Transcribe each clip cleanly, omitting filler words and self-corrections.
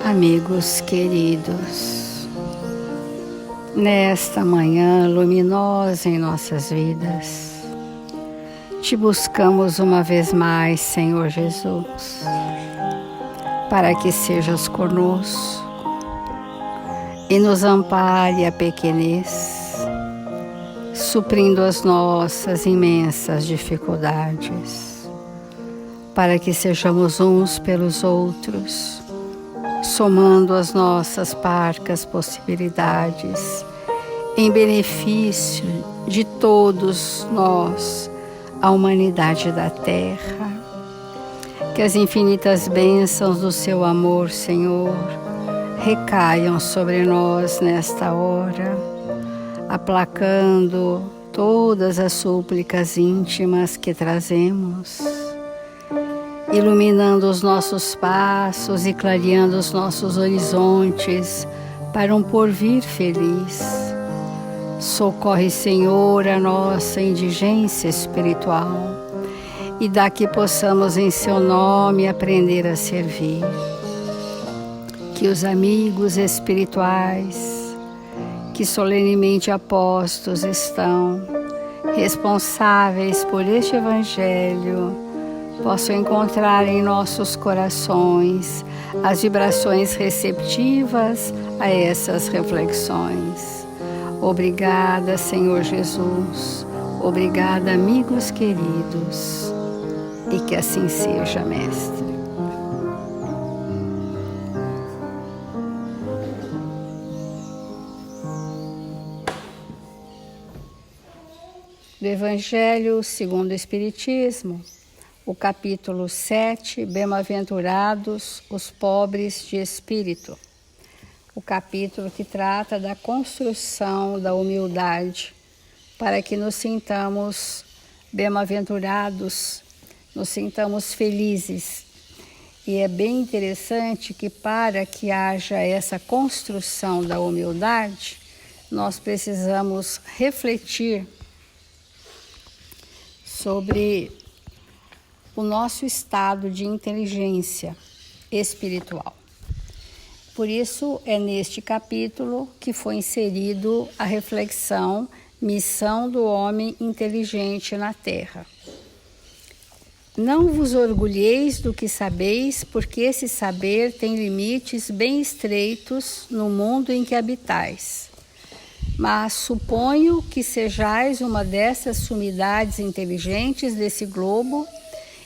Amigos queridos, nesta manhã luminosa em nossas vidas, te buscamos uma vez mais, Senhor Jesus, para que sejas conosco e nos ampare a pequenez, suprindo as nossas imensas dificuldades, para que sejamos uns pelos outros, somando as nossas parcas possibilidades, em benefício de todos nós, a humanidade da Terra. Que as infinitas bênçãos do seu amor, Senhor, recaiam sobre nós nesta hora, aplacando todas as súplicas íntimas que trazemos, iluminando os nossos passos e clareando os nossos horizontes para um porvir feliz. Socorre, Senhor, a nossa indigência espiritual e dá que possamos em seu nome aprender a servir. Que os amigos espirituais que solenemente apostos estão, responsáveis por este Evangelho, possam encontrar em nossos corações as vibrações receptivas a essas reflexões. Obrigada, Senhor Jesus. Obrigada, amigos queridos. E que assim seja, Mestre. Do Evangelho segundo o Espiritismo, o capítulo 7, Bem-aventurados os pobres de espírito. O capítulo que trata da construção da humildade, para que nos sintamos bem-aventurados, nos sintamos felizes. E é bem interessante que para que haja essa construção da humildade, nós precisamos refletir sobre o nosso estado de inteligência espiritual. Por isso, é neste capítulo que foi inserido a reflexão Missão do Homem Inteligente na Terra. Não vos orgulheis do que sabeis, porque esse saber tem limites bem estreitos no mundo em que habitais. Mas suponho que sejais uma dessas sumidades inteligentes desse globo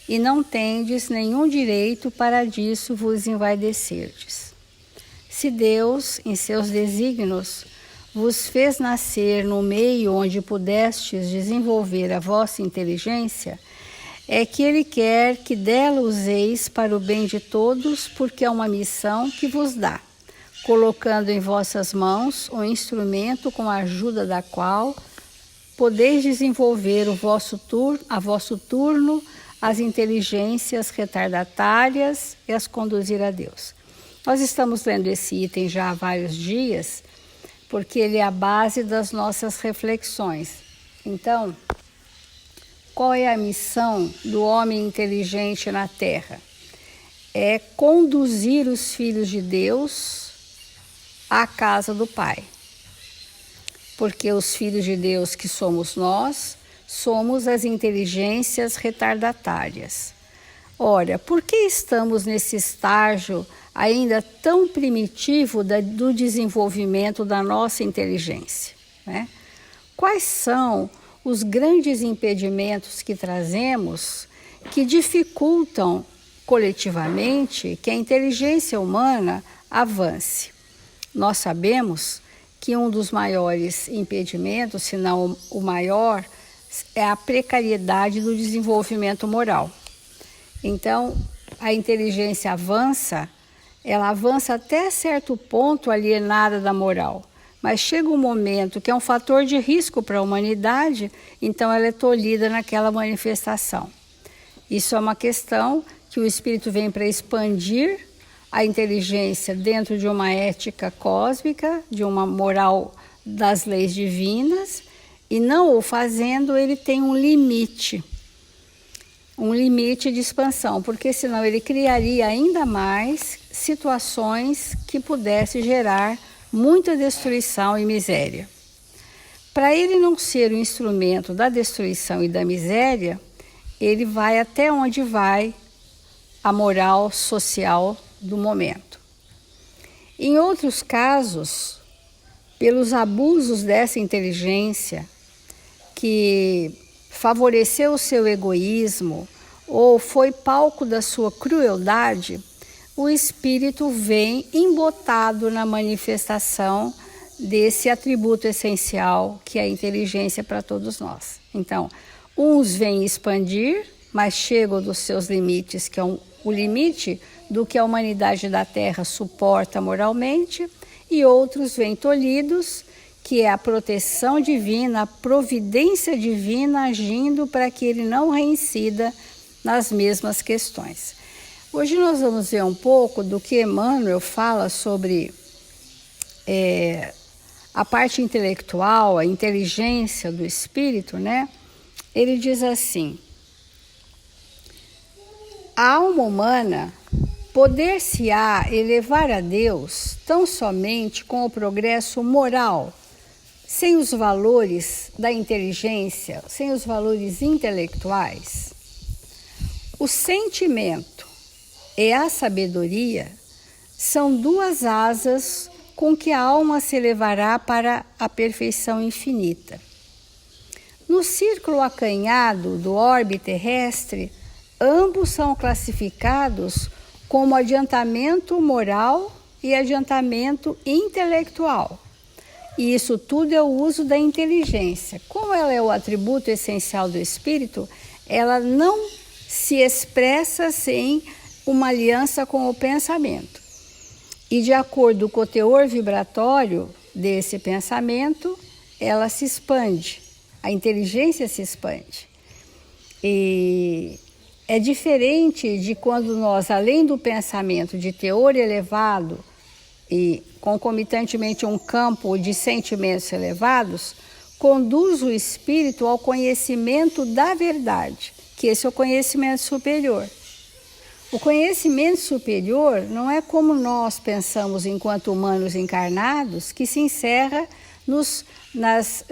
e não tendes nenhum direito para disso vos envaidecerdes. Se Deus, em seus desígnios, vos fez nascer no meio onde pudestes desenvolver a vossa inteligência, é que Ele quer que dela useis para o bem de todos, porque é uma missão que vos dá, colocando em vossas mãos um instrumento com a ajuda da qual podeis desenvolver a vosso turno as inteligências retardatárias e as conduzir a Deus. Nós estamos lendo esse item já há vários dias, porque ele é a base das nossas reflexões. Então, qual é a missão do homem inteligente na Terra? É conduzir os filhos de Deus à casa do Pai. Porque os filhos de Deus que somos nós, somos as inteligências retardatárias. Ora, por que estamos nesse estágio ainda tão primitivo do desenvolvimento da nossa inteligência, né? Quais são os grandes impedimentos que trazemos que dificultam coletivamente que a inteligência humana avance? Nós sabemos que um dos maiores impedimentos, se não o maior, é a precariedade do desenvolvimento moral. Então, a inteligência avança, ela avança até certo ponto alienada da moral, mas chega um momento que é um fator de risco para a humanidade, então ela é tolhida naquela manifestação. Isso é uma questão que o Espírito vem para expandir a inteligência dentro de uma ética cósmica, de uma moral das leis divinas, e não o fazendo, ele tem um limite. um limite de expansão, porque senão ele criaria ainda mais situações que pudessem gerar muita destruição e miséria. Para ele não ser o instrumento da destruição e da miséria, ele vai até onde vai a moral social do momento. Em outros casos, pelos abusos dessa inteligência, que favoreceu o seu egoísmo ou foi palco da sua crueldade, o espírito vem embotado na manifestação desse atributo essencial que é a inteligência para todos nós. Então, uns vêm expandir, mas chegam dos seus limites, que é o limite do que a humanidade da Terra suporta moralmente, e outros vêm tolhidos, que é a proteção divina, a providência divina agindo para que ele não reincida nas mesmas questões. Hoje nós vamos ver um pouco do que Emmanuel fala sobre a parte intelectual, a inteligência do espírito, né? Ele diz assim: a alma humana poder-se-á elevar a Deus tão somente com o progresso moral, sem os valores da inteligência, sem os valores intelectuais. O sentimento e a sabedoria são duas asas com que a alma se elevará para a perfeição infinita. No círculo acanhado do orbe terrestre, ambos são classificados como adiantamento moral e adiantamento intelectual. E isso tudo é o uso da inteligência. Como ela é o atributo essencial do espírito, ela não se expressa sem uma aliança com o pensamento. E de acordo com o teor vibratório desse pensamento, ela se expande, a inteligência se expande. E é diferente de quando nós, além do pensamento de teor elevado e concomitantemente um campo de sentimentos elevados, conduz o espírito ao conhecimento da verdade, que esse é o conhecimento superior. O conhecimento superior não é como nós pensamos enquanto humanos encarnados, que se encerra nas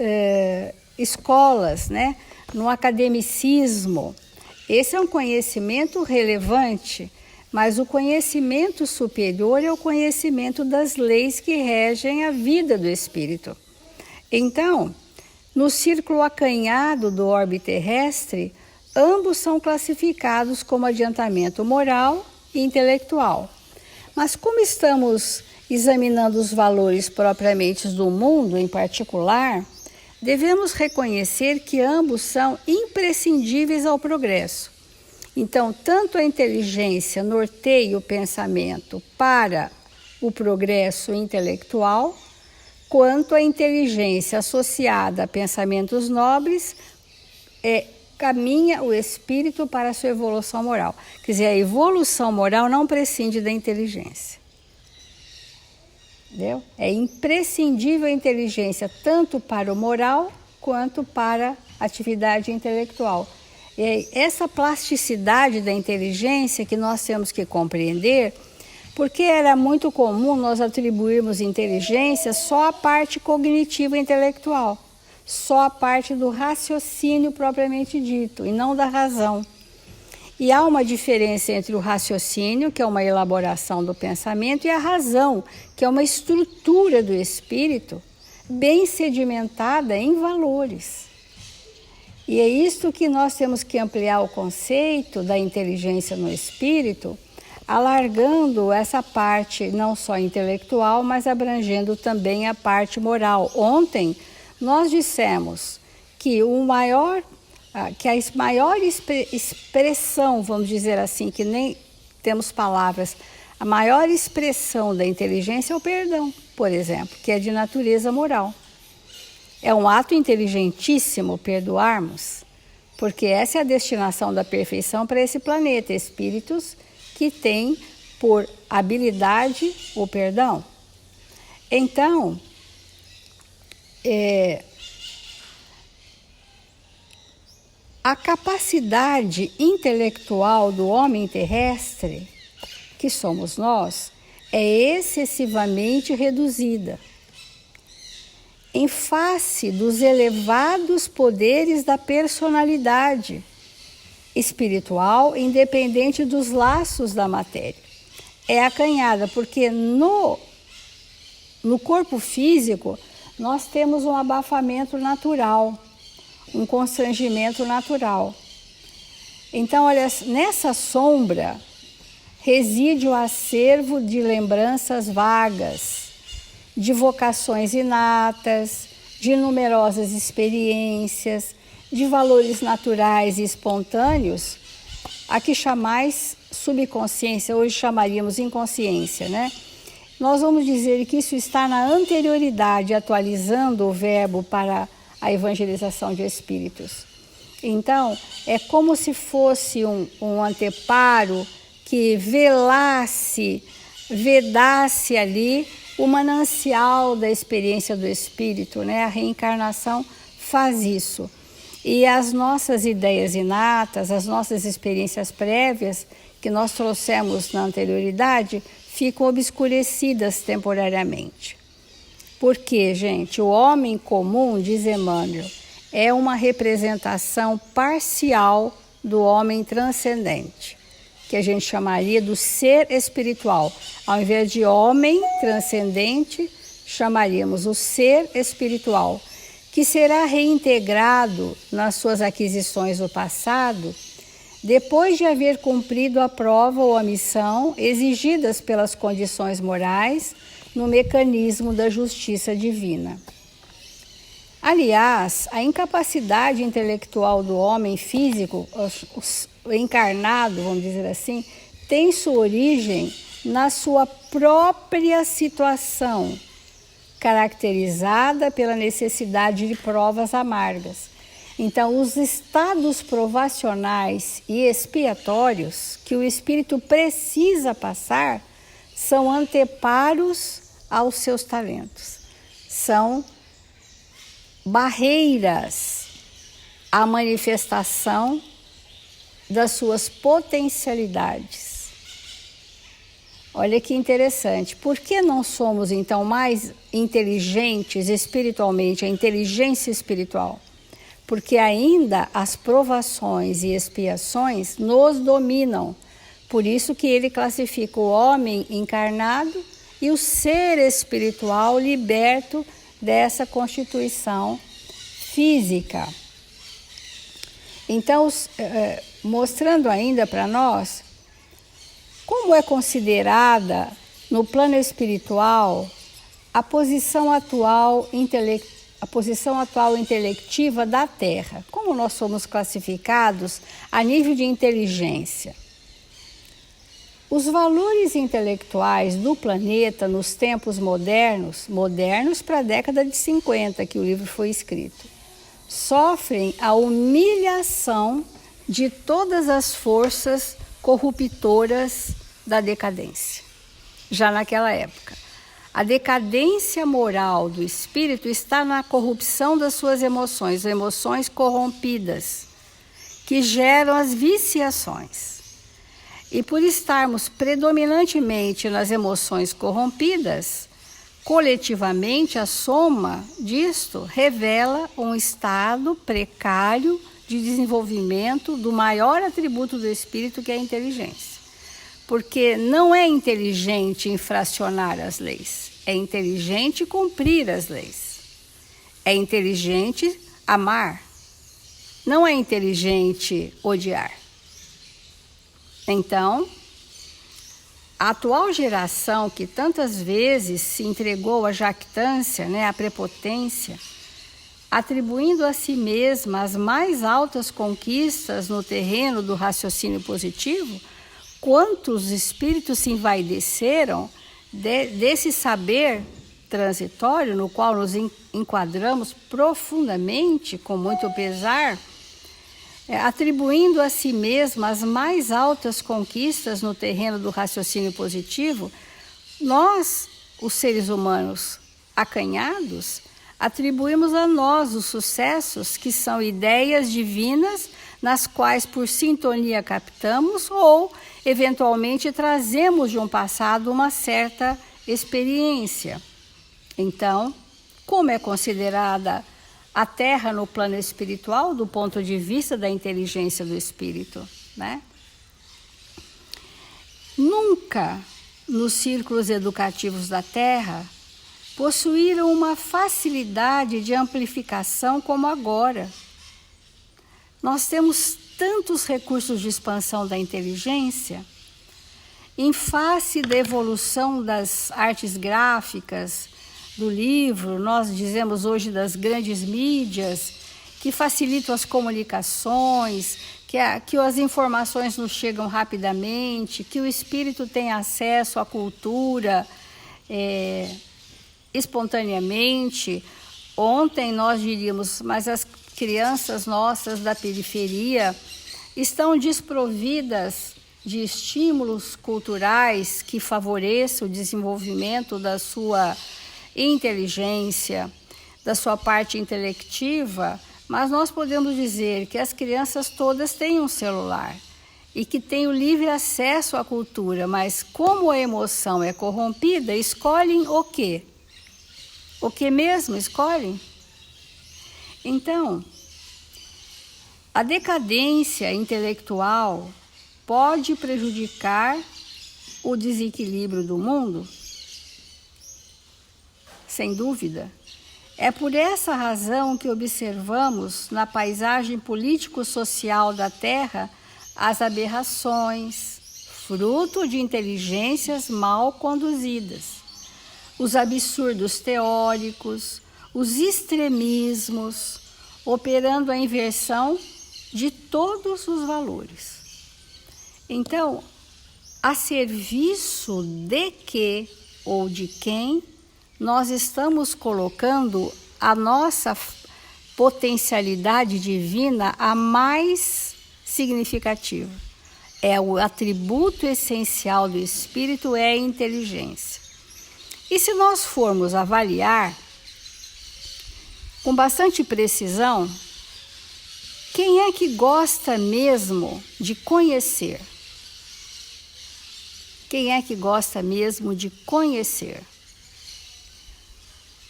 escolas, né? No academicismo. Esse é um conhecimento relevante, mas o conhecimento superior é o conhecimento das leis que regem a vida do espírito. Então, no círculo acanhado do orbe terrestre, ambos são classificados como adiantamento moral e intelectual. Mas como estamos examinando os valores propriamente do mundo em particular, devemos reconhecer que ambos são imprescindíveis ao progresso. Então, tanto a inteligência norteia o pensamento para o progresso intelectual, quanto a inteligência associada a pensamentos nobres caminha o espírito para a sua evolução moral. Quer dizer, a evolução moral não prescinde da inteligência. Entendeu? É imprescindível a inteligência tanto para o moral quanto para a atividade intelectual. E essa plasticidade da inteligência que nós temos que compreender, porque era muito comum nós atribuirmos inteligência só à parte cognitiva e intelectual, só a parte do raciocínio propriamente dito, e não da razão. E há uma diferença entre o raciocínio, que é uma elaboração do pensamento, e a razão, que é uma estrutura do espírito bem sedimentada em valores. E é isto que nós temos que ampliar o conceito da inteligência no espírito, alargando essa parte não só intelectual, mas abrangendo também a parte moral. Ontem nós dissemos que a maior expressão, vamos dizer assim, que nem temos palavras, a maior expressão da inteligência é o perdão, por exemplo, que é de natureza moral. É um ato inteligentíssimo perdoarmos, porque essa é a destinação da perfeição para esse planeta, espíritos que têm por habilidade o perdão. Então, a capacidade intelectual do homem terrestre, que somos nós, é excessivamente reduzida em face dos elevados poderes da personalidade espiritual, independente dos laços da matéria. É acanhada, porque no corpo físico nós temos um abafamento natural, um constrangimento natural. Então, olha, nessa sombra reside o acervo de lembranças vagas, de vocações inatas, de numerosas experiências, de valores naturais e espontâneos, a que chamais subconsciência, hoje chamaríamos inconsciência, né? Nós vamos dizer que isso está na anterioridade, atualizando o verbo para a evangelização de espíritos. Então, é como se fosse um anteparo que vedasse ali o manancial da experiência do espírito, né? A reencarnação faz isso. E as nossas ideias inatas, as nossas experiências prévias, que nós trouxemos na anterioridade, ficam obscurecidas temporariamente. Porque, gente, o homem comum, diz Emmanuel, é uma representação parcial do homem transcendente, que a gente chamaria do ser espiritual. Ao invés de homem transcendente, chamaríamos o ser espiritual, que será reintegrado nas suas aquisições do passado, depois de haver cumprido a prova ou a missão exigidas pelas condições morais no mecanismo da justiça divina. Aliás, a incapacidade intelectual do homem físico, o encarnado, vamos dizer assim, tem sua origem na sua própria situação, caracterizada pela necessidade de provas amargas. Então, os estados provacionais e expiatórios que o espírito precisa passar são anteparos aos seus talentos, são barreiras à manifestação das suas potencialidades. Olha que interessante. Por que não somos, então, mais inteligentes espiritualmente, a inteligência espiritual? Porque ainda as provações e expiações nos dominam. Por isso que ele classifica o homem encarnado e o ser espiritual liberto dessa constituição física. Então, mostrando ainda para nós como é considerada no plano espiritual a posição atual intelectiva da Terra, como nós somos classificados a nível de inteligência. Os valores intelectuais do planeta nos tempos modernos para a década de 50, que o livro foi escrito, sofrem a humilhação de todas as forças corruptoras da decadência. Já naquela época, a decadência moral do espírito está na corrupção das suas emoções corrompidas, que geram as viciações. E por estarmos predominantemente nas emoções corrompidas, coletivamente a soma disto revela um estado precário de desenvolvimento do maior atributo do espírito, que é a inteligência. Porque não é inteligente infracionar as leis, é inteligente cumprir as leis. É inteligente amar, não é inteligente odiar. Então, a atual geração, que tantas vezes se entregou à jactância, à prepotência, atribuindo a si mesma as mais altas conquistas no terreno do raciocínio positivo, quantos espíritos se envaideceram desse saber transitório, no qual nos enquadramos profundamente, com muito pesar, atribuindo a si mesma as mais altas conquistas no terreno do raciocínio positivo, nós, os seres humanos acanhados, atribuímos a nós os sucessos que são ideias divinas nas quais por sintonia captamos ou, eventualmente, trazemos de um passado uma certa experiência. Então, como é considerada a Terra no plano espiritual, do ponto de vista da inteligência do espírito, né? Nunca, nos círculos educativos da Terra, possuíram uma facilidade de amplificação como agora. Nós temos tantos recursos de expansão da inteligência, em face da evolução das artes gráficas, do livro, nós dizemos hoje das grandes mídias, que facilitam as comunicações, que as informações nos chegam rapidamente, que o espírito tem acesso à cultura espontaneamente. Ontem nós diríamos, mas as crianças nossas da periferia estão desprovidas de estímulos culturais que favoreçam o desenvolvimento da sua inteligência, da sua parte intelectiva, mas nós podemos dizer que as crianças todas têm um celular e que têm o livre acesso à cultura, mas como a emoção é corrompida, escolhem o quê? O que mesmo escolhem? Então, a decadência intelectual pode prejudicar o desequilíbrio do mundo? Sem dúvida. É por essa razão que observamos na paisagem político-social da Terra as aberrações, fruto de inteligências mal conduzidas, os absurdos teóricos, os extremismos, operando a inversão de todos os valores. Então, a serviço de que ou de quem nós estamos colocando a nossa potencialidade divina a mais significativa. O atributo essencial do espírito é a inteligência. E se nós formos avaliar com bastante precisão, quem é que gosta mesmo de conhecer? Quem é que gosta mesmo de conhecer?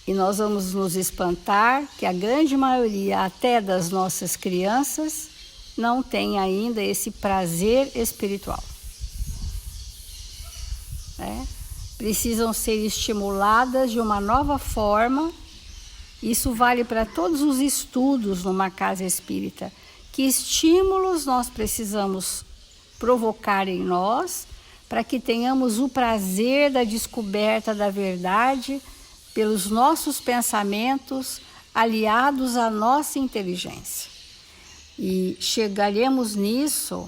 E nós vamos nos espantar que a grande maioria, até das nossas crianças, não tem ainda esse prazer espiritual. Precisam ser estimuladas de uma nova forma. Isso vale para todos os estudos numa casa espírita. Que estímulos nós precisamos provocar em nós para que tenhamos o prazer da descoberta da verdade pelos nossos pensamentos aliados à nossa inteligência. E chegaremos nisso,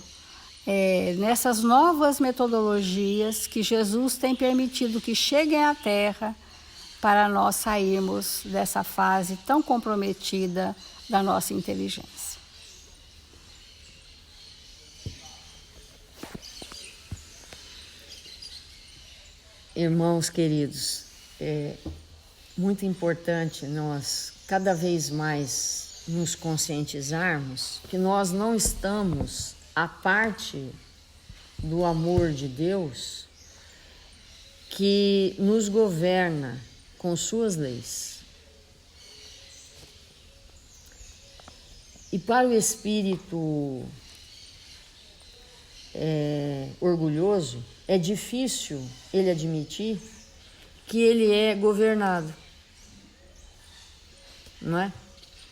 nessas novas metodologias que Jesus tem permitido que cheguem à Terra para nós sairmos dessa fase tão comprometida da nossa inteligência. Irmãos queridos, é muito importante nós cada vez mais nos conscientizarmos que nós não estamos à parte do amor de Deus que nos governa com suas leis. E para o espírito orgulhoso, é difícil ele admitir que ele é governado. Não é?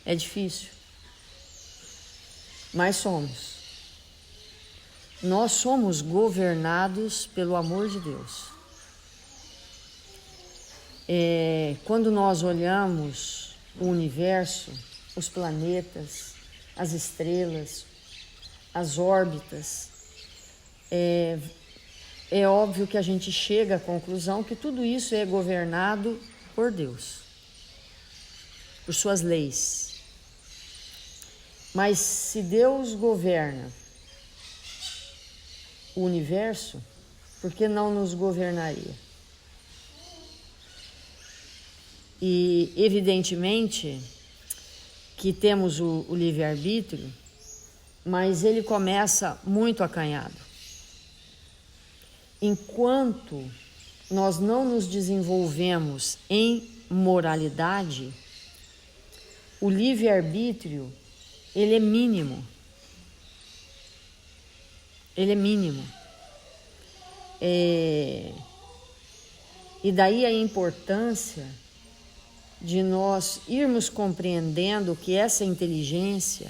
É difícil. Mas somos. Nós somos governados pelo amor de Deus. Quando nós olhamos o universo, os planetas, as estrelas, as órbitas, é óbvio que a gente chega à conclusão que tudo isso é governado por Deus, por suas leis. Mas se Deus governa o universo, por que não nos governaria? E evidentemente que temos o livre-arbítrio, mas ele começa muito acanhado. Enquanto nós não nos desenvolvemos em moralidade, o livre-arbítrio, ele é mínimo. Ele é mínimo. E daí a importância de nós irmos compreendendo que essa inteligência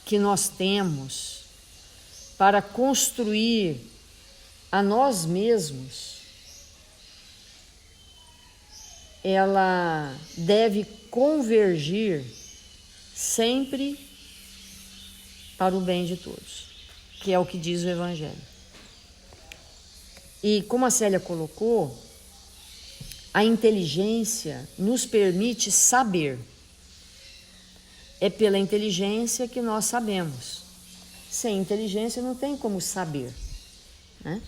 que nós temos para construir a nós mesmos, ela deve convergir sempre para o bem de todos, que é o que diz o Evangelho. E como a Célia colocou, a inteligência nos permite saber. É pela inteligência que nós sabemos. Sem inteligência não tem como saber, né?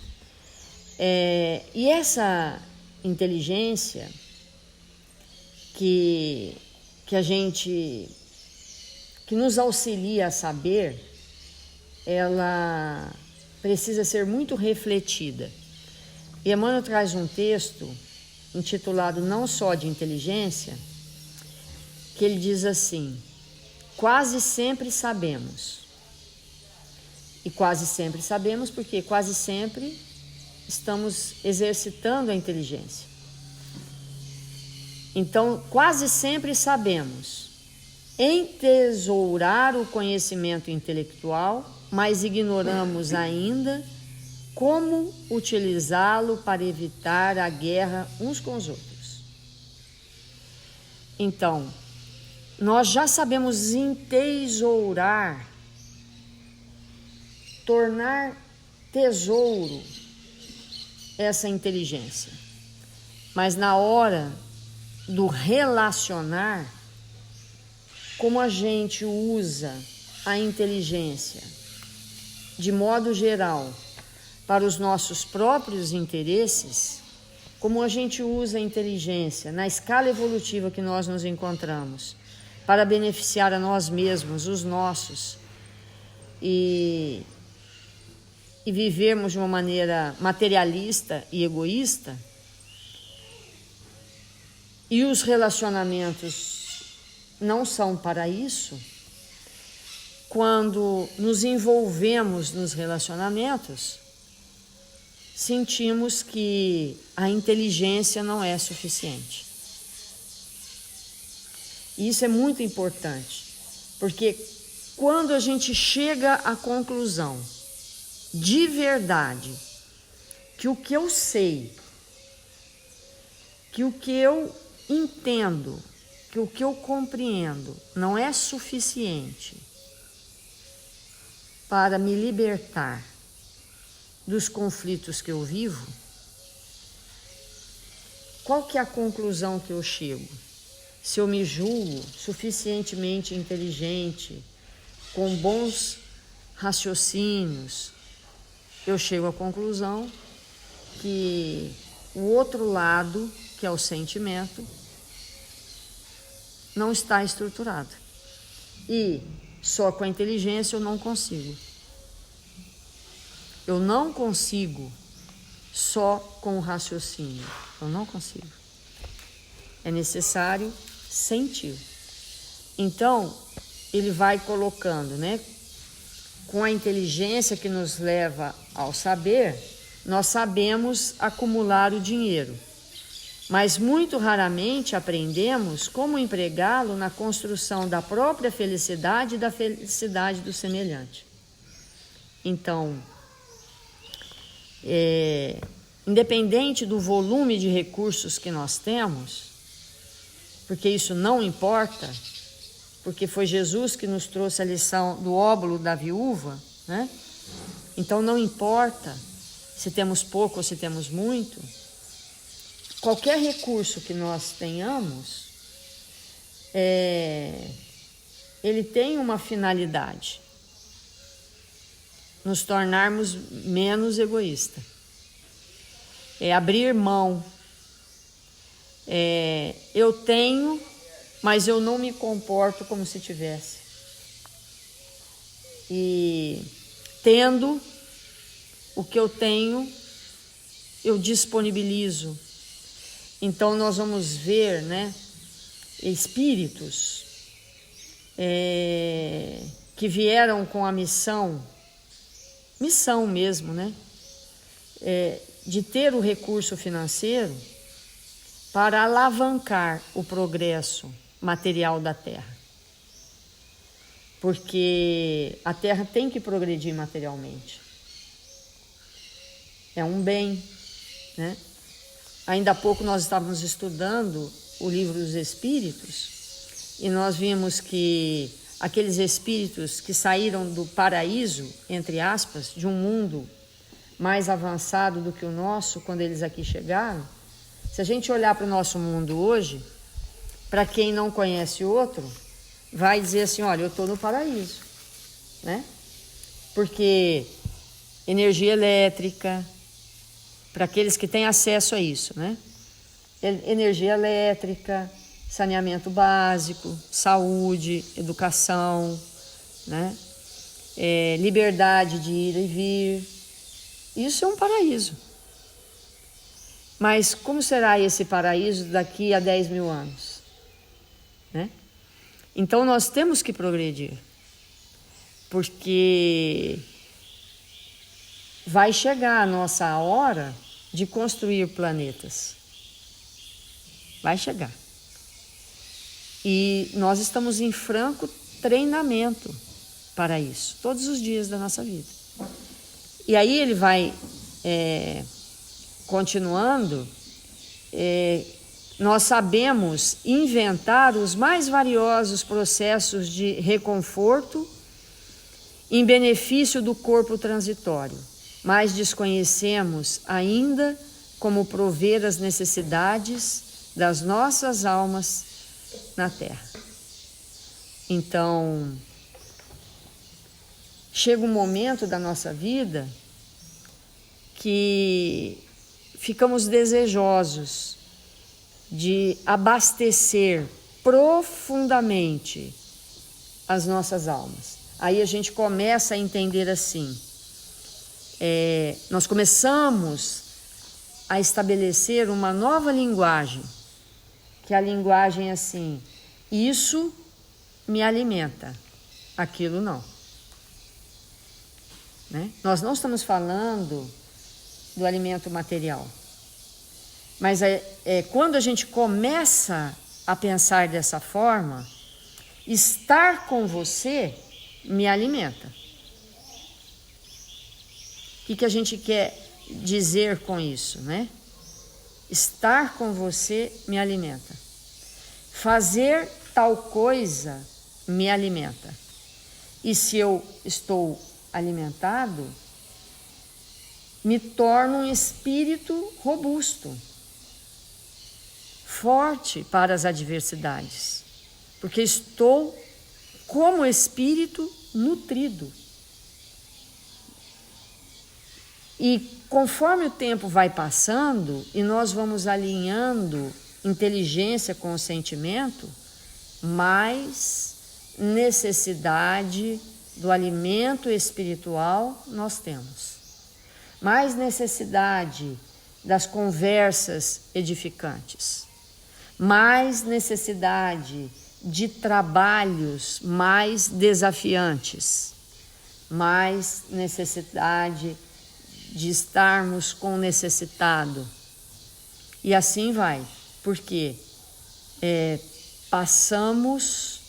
E essa inteligência que nos auxilia a saber, ela precisa ser muito refletida. E Emmanuel traz um texto intitulado Não Só de Inteligência, que ele diz assim: quase sempre sabemos. E quase sempre sabemos porque quase sempre estamos exercitando a inteligência. Então, quase sempre sabemos entesourar o conhecimento intelectual, mas ignoramos ainda como utilizá-lo para evitar a guerra uns com os outros. Então, nós já sabemos entesourar, tornar tesouro essa inteligência. Mas na hora do relacionar, como a gente usa a inteligência de modo geral para os nossos próprios interesses, como a gente usa a inteligência na escala evolutiva que nós nos encontramos para beneficiar a nós mesmos, os nossos, e vivermos de uma maneira materialista e egoísta, e os relacionamentos não são para isso, quando nos envolvemos nos relacionamentos, sentimos que a inteligência não é suficiente. E isso é muito importante, porque quando a gente chega à conclusão de verdade que o que eu sei, que o que eu entendo, que o que eu compreendo não é suficiente para me libertar dos conflitos que eu vivo, qual que é a conclusão que eu chego? Se eu me julgo suficientemente inteligente, com bons raciocínios, eu chego à conclusão que o outro lado, que é o sentimento, não está estruturado. E só com a inteligência eu não consigo. Eu não consigo só com o raciocínio. Eu não consigo. É necessário sentir. Então, ele vai colocando, né? Com a inteligência que nos leva ao saber, nós sabemos acumular o dinheiro. Mas muito raramente aprendemos como empregá-lo na construção da própria felicidade e da felicidade do semelhante. Então, independente do volume de recursos que nós temos, porque isso não importa, porque foi Jesus que nos trouxe a lição do óbolo da viúva, né? Então não importa se temos pouco ou se temos muito, qualquer recurso que nós tenhamos, ele tem uma finalidade: nos tornarmos menos egoístas. É abrir mão. Eu tenho, mas eu não me comporto como se tivesse. E tendo o que eu tenho, eu disponibilizo. Então nós vamos ver, né, espíritos que vieram com a missão mesmo, né, de ter o recurso financeiro para alavancar o progresso material da Terra. Porque a Terra tem que progredir materialmente. É um bem, né? Ainda há pouco nós estávamos estudando o livro dos Espíritos e nós vimos que aqueles espíritos que saíram do paraíso, entre aspas, de um mundo mais avançado do que o nosso, quando eles aqui chegaram, se a gente olhar para o nosso mundo hoje, para quem não conhece outro, vai dizer assim, olha, eu estou no paraíso, né? Porque energia elétrica, para aqueles que têm acesso a isso, né? Energia elétrica, saneamento básico, saúde, educação, né? Liberdade de ir e vir. Isso é um paraíso. Mas como será esse paraíso daqui a 10 mil anos? Né? Então nós temos que progredir, porque vai chegar a nossa hora de construir planetas. Vai chegar. E nós estamos em franco treinamento para isso, todos os dias da nossa vida. E aí ele vai continuando, nós sabemos inventar os mais valiosos processos de reconforto em benefício do corpo transitório, mas desconhecemos ainda como prover as necessidades das nossas almas na Terra. Então, chega um momento da nossa vida que ficamos desejosos de abastecer profundamente as nossas almas. Aí a gente começa a entender assim, nós começamos a estabelecer uma nova linguagem, que é a linguagem assim, isso me alimenta, aquilo não. Né? Nós não estamos falando do alimento material, mas quando a gente começa a pensar dessa forma, estar com você me alimenta. O que a gente quer dizer com isso, né? Estar com você me alimenta. Fazer tal coisa me alimenta. E se eu estou alimentado, me torno um espírito robusto, forte para as adversidades, porque estou como espírito nutrido. E conforme o tempo vai passando e nós vamos alinhando inteligência com o sentimento, mais necessidade do alimento espiritual nós temos. Mais necessidade das conversas edificantes. Mais necessidade de trabalhos mais desafiantes. Mais necessidade de estarmos com o necessitado. E assim vai, porque passamos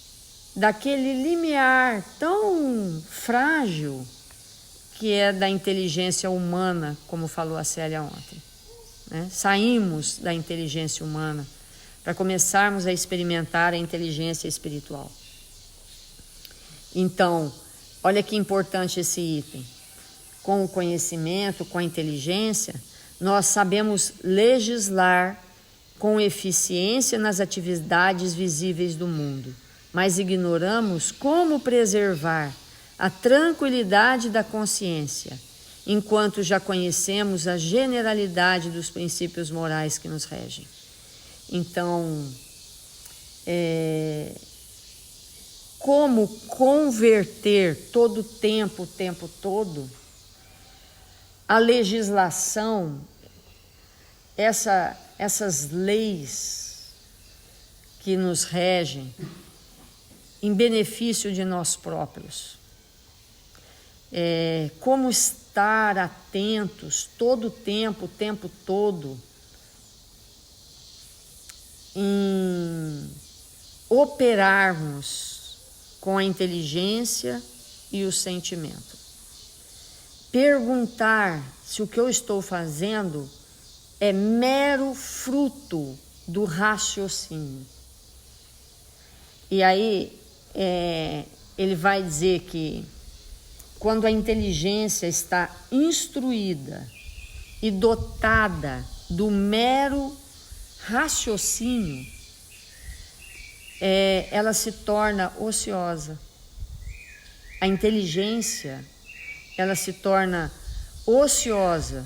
daquele limiar tão frágil que é da inteligência humana, como falou a Célia ontem. Né? Saímos da inteligência humana para começarmos a experimentar a inteligência espiritual. Então, olha que importante esse item. Com o conhecimento, com a inteligência, nós sabemos legislar com eficiência nas atividades visíveis do mundo, mas ignoramos como preservar a tranquilidade da consciência, enquanto já conhecemos a generalidade dos princípios morais que nos regem. Então, como converter todo o tempo todo, a legislação, essas leis que nos regem em benefício de nós próprios. Como estar atentos todo o tempo todo, em operarmos com a inteligência e o sentimento. Perguntar se o que eu estou fazendo é mero fruto do raciocínio. E aí ele vai dizer que quando a inteligência está instruída e dotada do mero raciocínio, ela se torna ociosa. A inteligência, ela se torna ociosa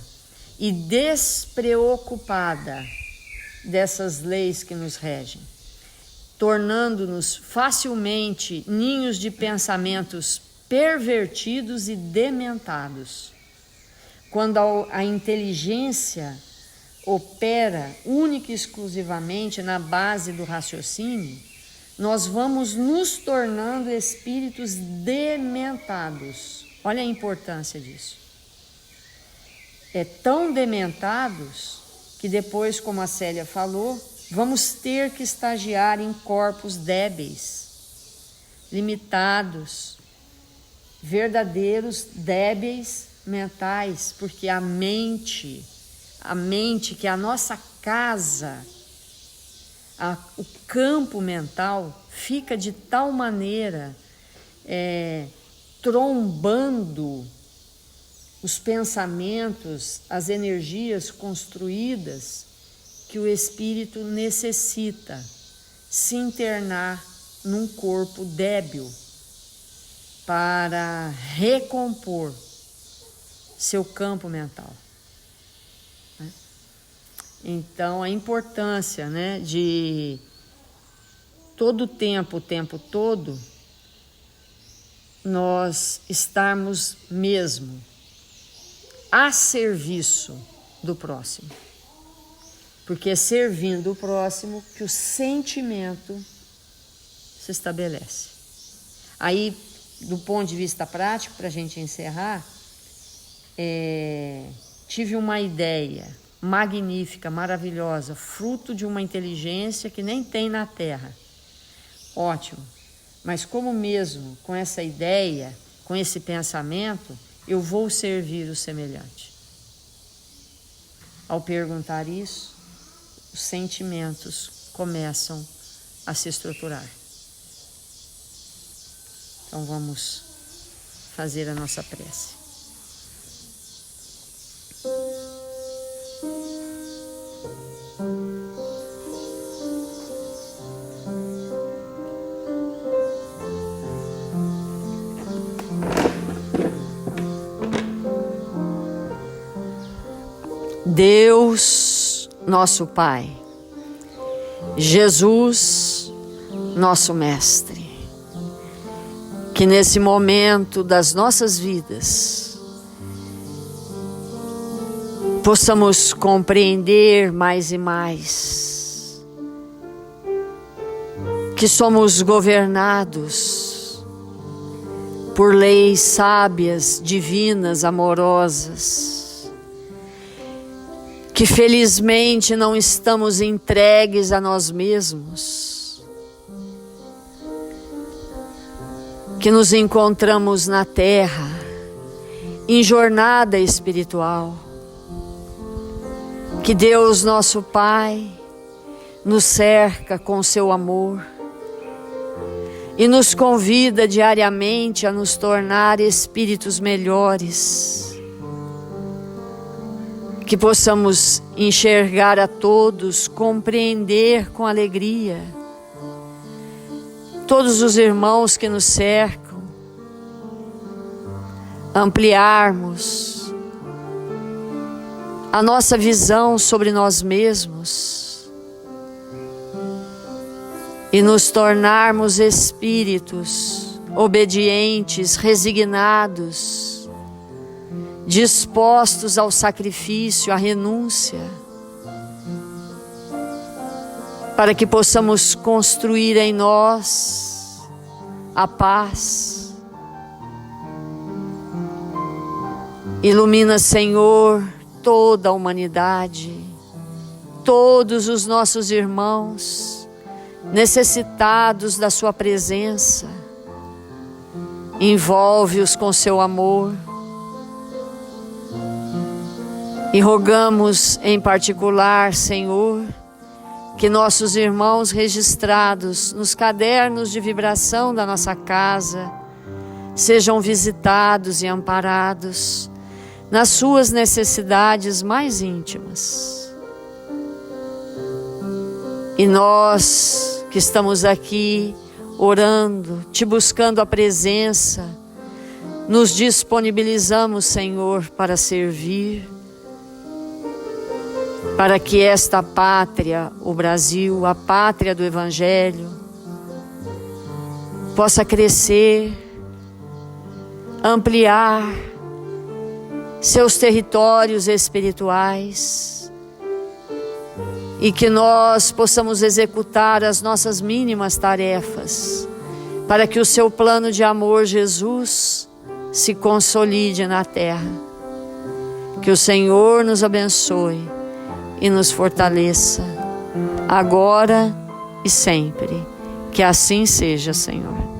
e despreocupada dessas leis que nos regem, tornando-nos facilmente ninhos de pensamentos pervertidos e dementados. Quando a inteligência opera única e exclusivamente na base do raciocínio, nós vamos nos tornando espíritos dementados. Olha a importância disso. Tão dementados que depois, como a Célia falou, vamos ter que estagiar em corpos débeis, limitados, verdadeiros débeis mentais, porque a mente, que é a nossa casa, o campo mental, fica de tal maneira trombando os pensamentos, as energias construídas, que o espírito necessita se internar num corpo débil para recompor seu campo mental. Então, a importância, de todo o tempo todo, nós estarmos mesmo a serviço do próximo. Porque é servindo o próximo que o sentimento se estabelece. Aí, do ponto de vista prático, para a gente encerrar, tive uma ideia magnífica, maravilhosa, fruto de uma inteligência que nem tem na Terra. Ótimo. Mas como mesmo com essa ideia, com esse pensamento, eu vou servir o semelhante? Ao perguntar isso, os sentimentos começam a se estruturar. Então vamos fazer a nossa prece. Deus, nosso Pai, Jesus, nosso Mestre, que nesse momento das nossas vidas possamos compreender mais e mais que somos governados por leis sábias, divinas, amorosas, que felizmente não estamos entregues a nós mesmos, que nos encontramos na Terra, em jornada espiritual, que Deus nosso Pai nos cerca com seu amor e nos convida diariamente a nos tornar espíritos melhores, que possamos enxergar a todos, compreender com alegria todos os irmãos que nos cercam, ampliarmos a nossa visão sobre nós mesmos e nos tornarmos espíritos obedientes, resignados, dispostos ao sacrifício, à renúncia, para que possamos construir em nós a paz. Ilumina, Senhor, toda a humanidade, todos os nossos irmãos necessitados da sua presença. Envolve-os com seu amor. E rogamos em particular, Senhor, que nossos irmãos registrados nos cadernos de vibração da nossa casa sejam visitados e amparados nas suas necessidades mais íntimas. E nós que estamos aqui orando, te buscando a presença, nos disponibilizamos, Senhor, para servir, para que esta pátria, o Brasil, a pátria do Evangelho, possa crescer, ampliar seus territórios espirituais e que nós possamos executar as nossas mínimas tarefas para que o seu plano de amor, Jesus, se consolide na terra. Que o Senhor nos abençoe e nos fortaleça, agora e sempre. Que assim seja, Senhor.